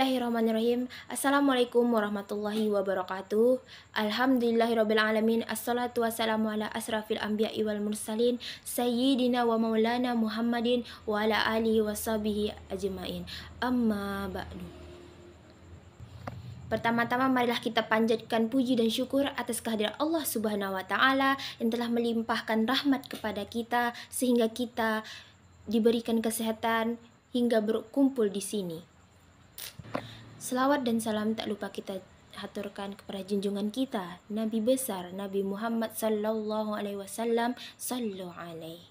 Bismillahirrahmanirrahim. Assalamualaikum warahmatullahi wabarakatuh. Alhamdulillahirabbil alamin. Assalatu wassalamu ala asrafil anbiya'i wal mursalin sayyidina wa maulana Muhammadin wa ala alihi washabihi ajmain. Amma ba'du. Pertama-tama marilah kita panjatkan puji dan syukur atas kehadiran Allah Subhanahu wa taala yang telah melimpahkan rahmat kepada kita sehingga kita diberikan kesehatan hingga berkumpul di sini. Selawat dan salam tak lupa kita haturkan kepada junjungan kita, Nabi besar Nabi Muhammad sallallahu alaihi wasallam. Sallu alaihi.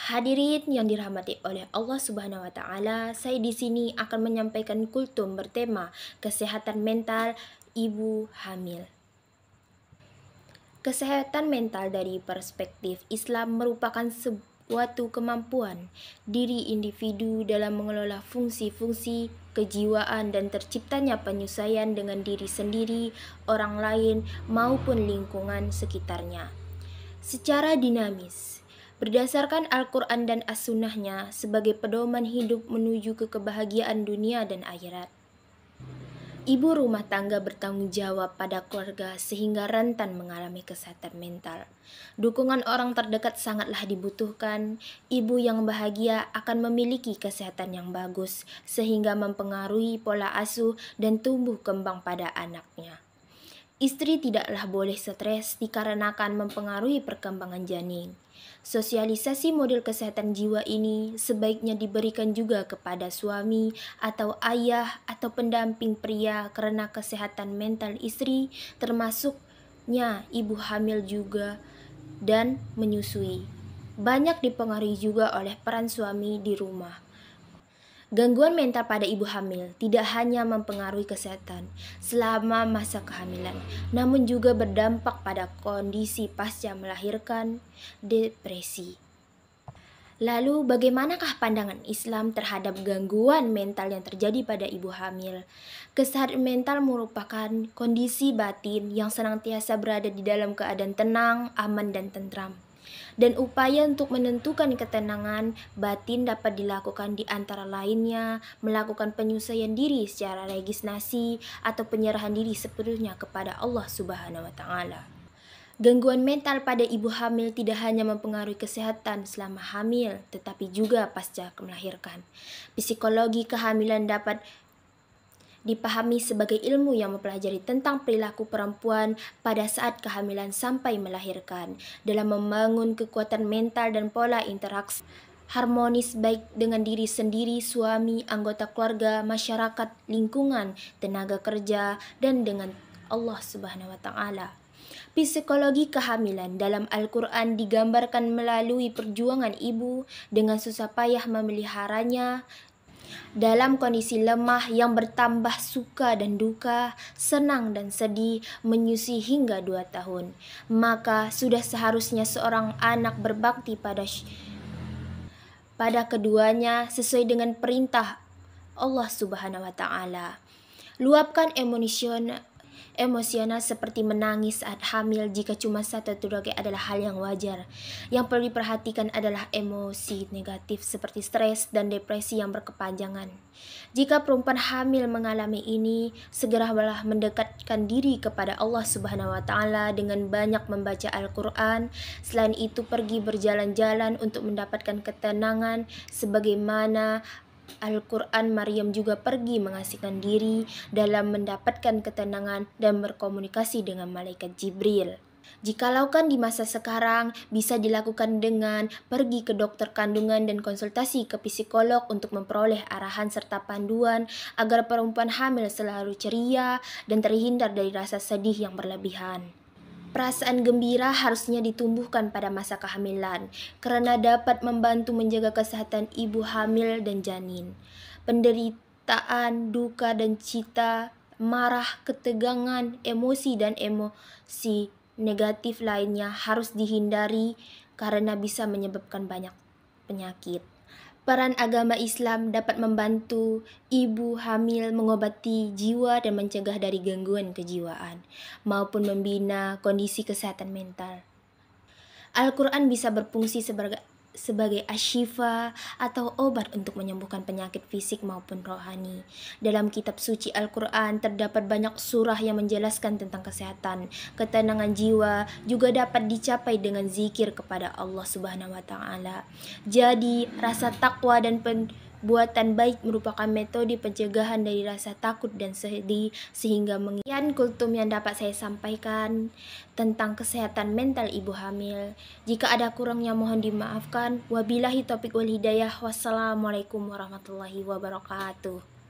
Hadirin yang dirahmati oleh Allah Subhanahu wa taala, saya di sini akan menyampaikan kultum bertema kesehatan mental ibu hamil. Kesehatan mental dari perspektif Islam merupakan suatu kemampuan diri individu dalam mengelola fungsi-fungsi kejiwaan dan terciptanya penyesuaian dengan diri sendiri, orang lain, maupun lingkungan sekitarnya secara dinamis berdasarkan Al-Quran dan As-Sunnahnya sebagai pedoman hidup menuju ke kebahagiaan dunia dan akhirat. Ibu rumah tangga bertanggung jawab pada keluarga sehingga rentan mengalami kesehatan mental. Dukungan orang terdekat sangatlah dibutuhkan. Ibu yang bahagia akan memiliki kesehatan yang bagus sehingga mempengaruhi pola asuh dan tumbuh kembang pada anaknya. Istri tidaklah boleh stres dikarenakan mempengaruhi perkembangan janin. Sosialisasi model kesehatan jiwa ini sebaiknya diberikan juga kepada suami atau ayah atau pendamping pria karena kesehatan mental istri termasuknya ibu hamil juga dan menyusui. Banyak dipengaruhi juga oleh peran suami di rumah. Gangguan mental pada ibu hamil tidak hanya mempengaruhi kesehatan selama masa kehamilan, namun juga berdampak pada kondisi pasca melahirkan, depresi. Lalu bagaimanakah pandangan Islam terhadap gangguan mental yang terjadi pada ibu hamil? Kesehatan mental merupakan kondisi batin yang senantiasa berada di dalam keadaan tenang, aman, dan tentram. Dan upaya untuk menentukan ketenangan batin dapat dilakukan di antara lainnya melakukan penyesuaian diri secara registrasi atau penyerahan diri sepenuhnya kepada Allah Subhanahu wa taala. Gangguan mental pada ibu hamil tidak hanya mempengaruhi kesehatan selama hamil, tetapi juga pasca melahirkan. Psikologi kehamilan dapat dipahami sebagai ilmu yang mempelajari tentang perilaku perempuan pada saat kehamilan sampai melahirkan dalam membangun kekuatan mental dan pola interaksi harmonis baik dengan diri sendiri, suami, anggota keluarga, masyarakat, lingkungan, tenaga kerja, dan dengan Allah Subhanahu wa taala. Psikologi kehamilan dalam Al-Quran digambarkan melalui perjuangan ibu dengan susah payah memeliharanya dalam kondisi lemah yang bertambah suka dan duka, senang dan sedih, menyusui hingga 2 tahun. Maka sudah seharusnya seorang anak berbakti pada keduanya sesuai dengan perintah Allah Subhanahu wa taala. Luapkan emosional seperti menangis saat hamil jika cuma satu atau dua adalah hal yang wajar. Yang perlu diperhatikan adalah emosi negatif seperti stres dan depresi yang berkepanjangan. Jika perempuan hamil mengalami ini, segeralah mendekatkan diri kepada Allah Subhanahu wa taala dengan banyak membaca Al-Quran. Selain itu pergi berjalan-jalan untuk mendapatkan ketenangan sebagaimana Al-Quran. Maryam juga pergi mengasihkan diri dalam mendapatkan ketenangan dan berkomunikasi dengan malaikat Jibril. Jikalaukan di masa sekarang bisa dilakukan dengan pergi ke dokter kandungan dan konsultasi ke psikolog untuk memperoleh arahan serta panduan agar perempuan hamil selalu ceria dan terhindar dari rasa sedih yang berlebihan. Perasaan gembira harusnya ditumbuhkan pada masa kehamilan karena dapat membantu menjaga kesehatan ibu hamil dan janin. Penderitaan, duka dan cita, marah, ketegangan, emosi dan emosi negatif lainnya harus dihindari karena bisa menyebabkan banyak penyakit. Peran agama Islam dapat membantu ibu hamil mengobati jiwa dan mencegah dari gangguan kejiwaan maupun membina kondisi kesehatan mental. Al-Quran bisa berfungsi sebagai sebagai asyifa atau obat untuk menyembuhkan penyakit fisik maupun rohani. Dalam kitab suci Al-Quran terdapat banyak surah yang menjelaskan tentang kesehatan. Ketenangan jiwa juga dapat dicapai dengan zikir kepada Allah Subhanahu wa Ta'ala. Jadi, rasa takwa dan buatan baik merupakan metode pencegahan dari rasa takut dan sedih, sehingga mengian kultum yang dapat saya sampaikan tentang kesehatan mental ibu hamil. Jika ada kurangnya mohon dimaafkan. Wabillahi taufiq wal hidayah. Wassalamualaikum warahmatullahi wabarakatuh.